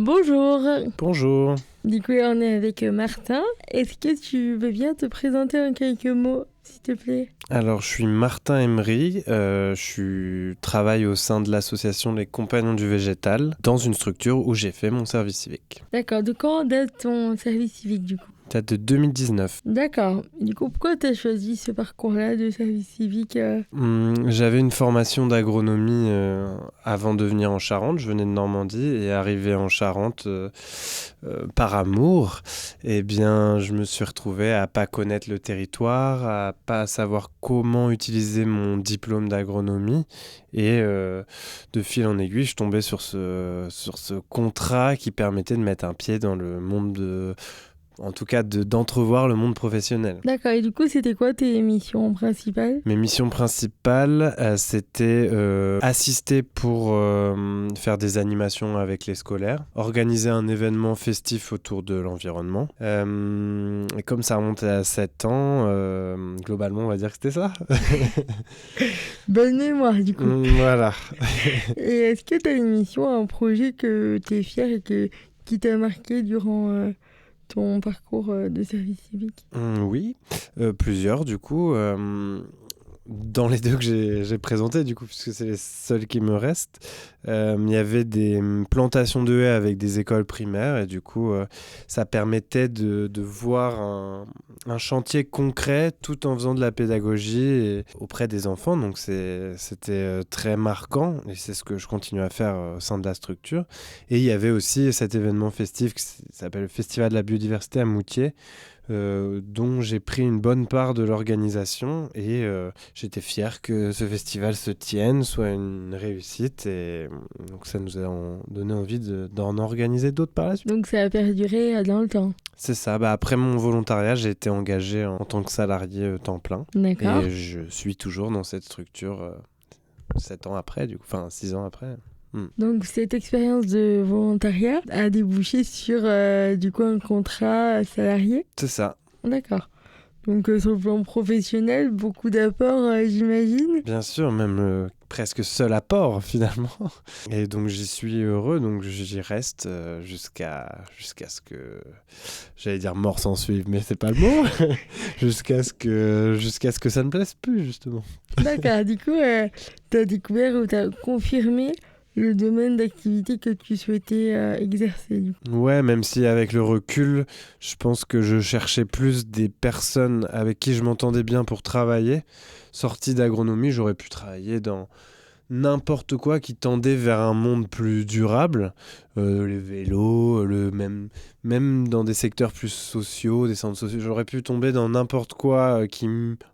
Bonjour, Bonjour. du coup on est avec Martin. Est-ce que tu veux bien te présenter en quelques mots, s'il te plaît? Alors, je suis Martin Emery, je travaille au sein de l'association Les Compagnons du Végétal, dans une structure où j'ai fait mon service civique. D'accord, de quand date ton service civique du coup? Ça date de 2019. D'accord, du coup pourquoi tu as choisi ce parcours-là de service civique? J'avais une formation d'agronomie avant de venir en Charente, je venais de Normandie et arrivé en Charente par amour, eh bien je me suis retrouvé à pas connaître le territoire, à pas savoir comment utiliser mon diplôme d'agronomie et de fil en aiguille je tombais sur ce contrat qui permettait de mettre un pied dans le monde en tout cas d'entrevoir le monde professionnel. D'accord, et du coup c'était quoi tes missions principales? Mes missions principales, c'était assister pour faire des animations avec les scolaires, organiser un événement festif autour de l'environnement. Et comme ça remontait à 7 ans, globalement, on va dire que c'était ça. Bonne mémoire du coup. Voilà. Et est-ce que tu as une mission, un projet que tu es fier et qui t'a marqué durant ton parcours de service civique? Oui, plusieurs du coup. Dans les deux que j'ai présentés, du coup, puisque c'est les seuls qui me restent, il y avait des plantations de haies avec des écoles primaires et du coup, ça permettait de voir un chantier concret tout en faisant de la pédagogie auprès des enfants. Donc, c'était très marquant et c'est ce que je continue à faire au sein de la structure. Et il y avait aussi cet événement festif qui s'appelle le Festival de la biodiversité à Moutier, dont j'ai pris une bonne part de l'organisation et j'étais fier que ce festival se tienne, soit une réussite et donc ça nous a donné envie d'en organiser d'autres par la suite. Donc ça a perduré dans le temps. C'est ça, après mon volontariat, j'ai été engagé en tant que salarié temps plein D'accord. et je suis toujours dans cette structure 7 ans après, du coup, enfin 6 ans après. Donc cette expérience de volontariat a débouché sur du coup un contrat salarié. C'est ça. D'accord. Donc sur le plan professionnel, beaucoup d'apports j'imagine. Bien sûr, même presque seul apport finalement. Et donc j'y suis heureux, donc j'y reste jusqu'à ce que, j'allais dire mort s'en suive, mais c'est pas le mot, jusqu'à ce que ça ne plaise plus justement. D'accord, du coup tu as découvert ou tu as confirmé le domaine d'activité que tu souhaitais exercer. Du coup. Ouais, même si avec le recul, je pense que je cherchais plus des personnes avec qui je m'entendais bien pour travailler. Sorti d'agronomie, j'aurais pu travailler dans n'importe quoi qui tendait vers un monde plus durable, les vélos, même dans des secteurs plus sociaux, des centres sociaux, j'aurais pu tomber dans n'importe quoi qui,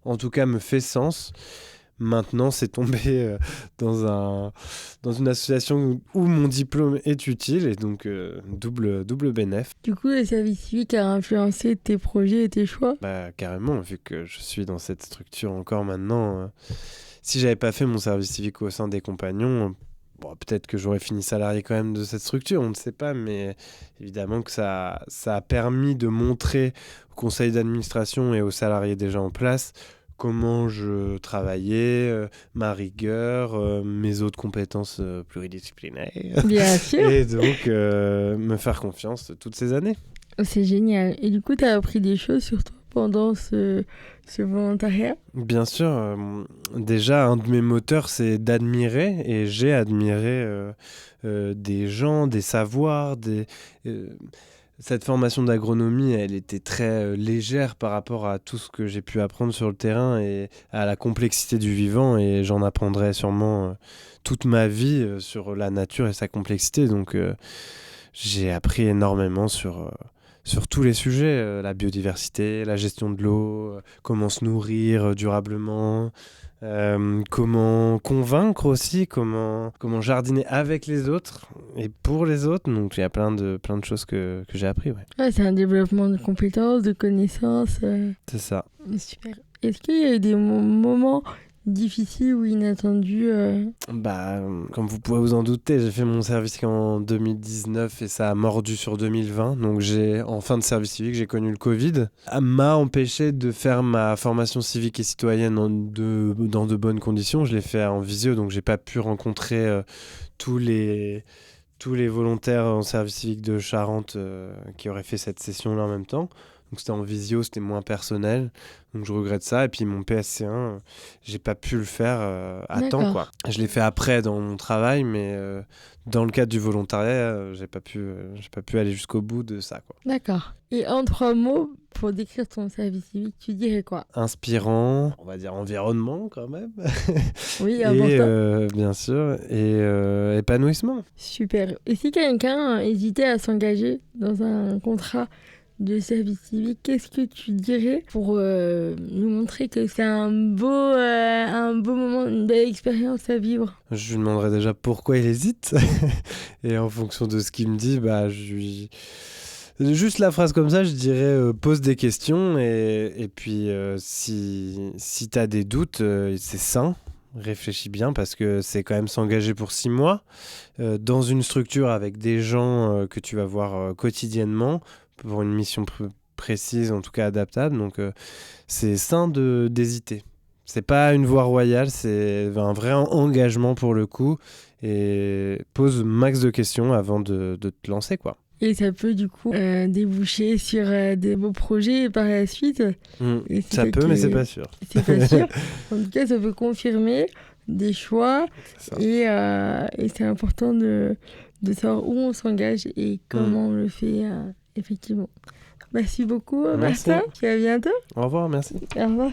en tout cas, me fait sens. Maintenant, c'est tombé dans une association où mon diplôme est utile et donc double bénéf. Du coup, le service civique a influencé tes projets et tes choix. Bah, carrément, vu que je suis dans cette structure encore maintenant. Si j'avais pas fait mon service civique au sein des compagnons, bon, peut-être que j'aurais fini salarié quand même de cette structure, on ne sait pas, mais évidemment que ça a permis de montrer au conseil d'administration et aux salariés déjà en place comment je travaillais, ma rigueur, mes autres compétences pluridisciplinaires, Bien sûr. et donc me faire confiance toutes ces années. C'est génial. Et du coup, tu as appris des choses sur toi pendant ce volontariat? Bien sûr, déjà un de mes moteurs c'est d'admirer et j'ai admiré des gens, des savoirs, cette formation d'agronomie elle était très légère par rapport à tout ce que j'ai pu apprendre sur le terrain et à la complexité du vivant et j'en apprendrai sûrement toute ma vie sur la nature et sa complexité donc j'ai appris énormément sur tous les sujets, la biodiversité, la gestion de l'eau, comment se nourrir durablement, comment convaincre aussi, comment jardiner avec les autres et pour les autres. Donc il y a plein de choses que j'ai appris. Ouais. Ouais, c'est un développement de compétences, de connaissances. C'est ça. Super. Est-ce qu'il y a eu des moments difficiles ou inattendus Comme vous pouvez vous en douter, j'ai fait mon service en 2019 et ça a mordu sur 2020. Donc en fin de service civique, j'ai connu le Covid. Ça m'a empêché de faire ma formation civique et citoyenne dans de bonnes conditions. Je l'ai fait en visio, donc j'ai pas pu rencontrer tous les tous les volontaires en service civique de Charente qui auraient fait cette session-là en même temps. Donc c'était en visio, c'était moins personnel. Donc je regrette ça. Et puis mon PSC1, j'ai pas pu le faire à temps, quoi. Je l'ai fait après dans mon travail, mais dans le cadre du volontariat, j'ai pas pu aller jusqu'au bout de ça, quoi. D'accord. Et en 3 mots, pour décrire ton service civique, tu dirais quoi? Inspirant, on va dire environnement quand même. Oui, et important. bien sûr, et épanouissement. Super. Et si quelqu'un hésitait à s'engager dans un contrat de service civique, qu'est-ce que tu dirais pour nous montrer que c'est un beau moment, une belle expérience à vivre? Je lui demanderai déjà pourquoi il hésite. Et en fonction de ce qu'il me dit, juste la phrase comme ça, je dirais pose des questions et puis si tu as des doutes, c'est sain. Réfléchis bien parce que c'est quand même s'engager pour 6 mois dans une structure avec des gens que tu vas voir quotidiennement pour une mission précise, en tout cas adaptable. Donc c'est sain d'hésiter. C'est pas une voie royale, c'est un vrai engagement pour le coup. Et pose max de questions avant de te lancer, quoi. Et ça peut du coup déboucher sur des beaux projets par la suite. Et ça peut, mais c'est pas sûr. C'est pas sûr. En tout cas, ça peut confirmer des choix. Et c'est important de savoir où on s'engage et comment on le fait effectivement. Merci beaucoup, Martin. Puis à bientôt. Au revoir, merci. Au revoir.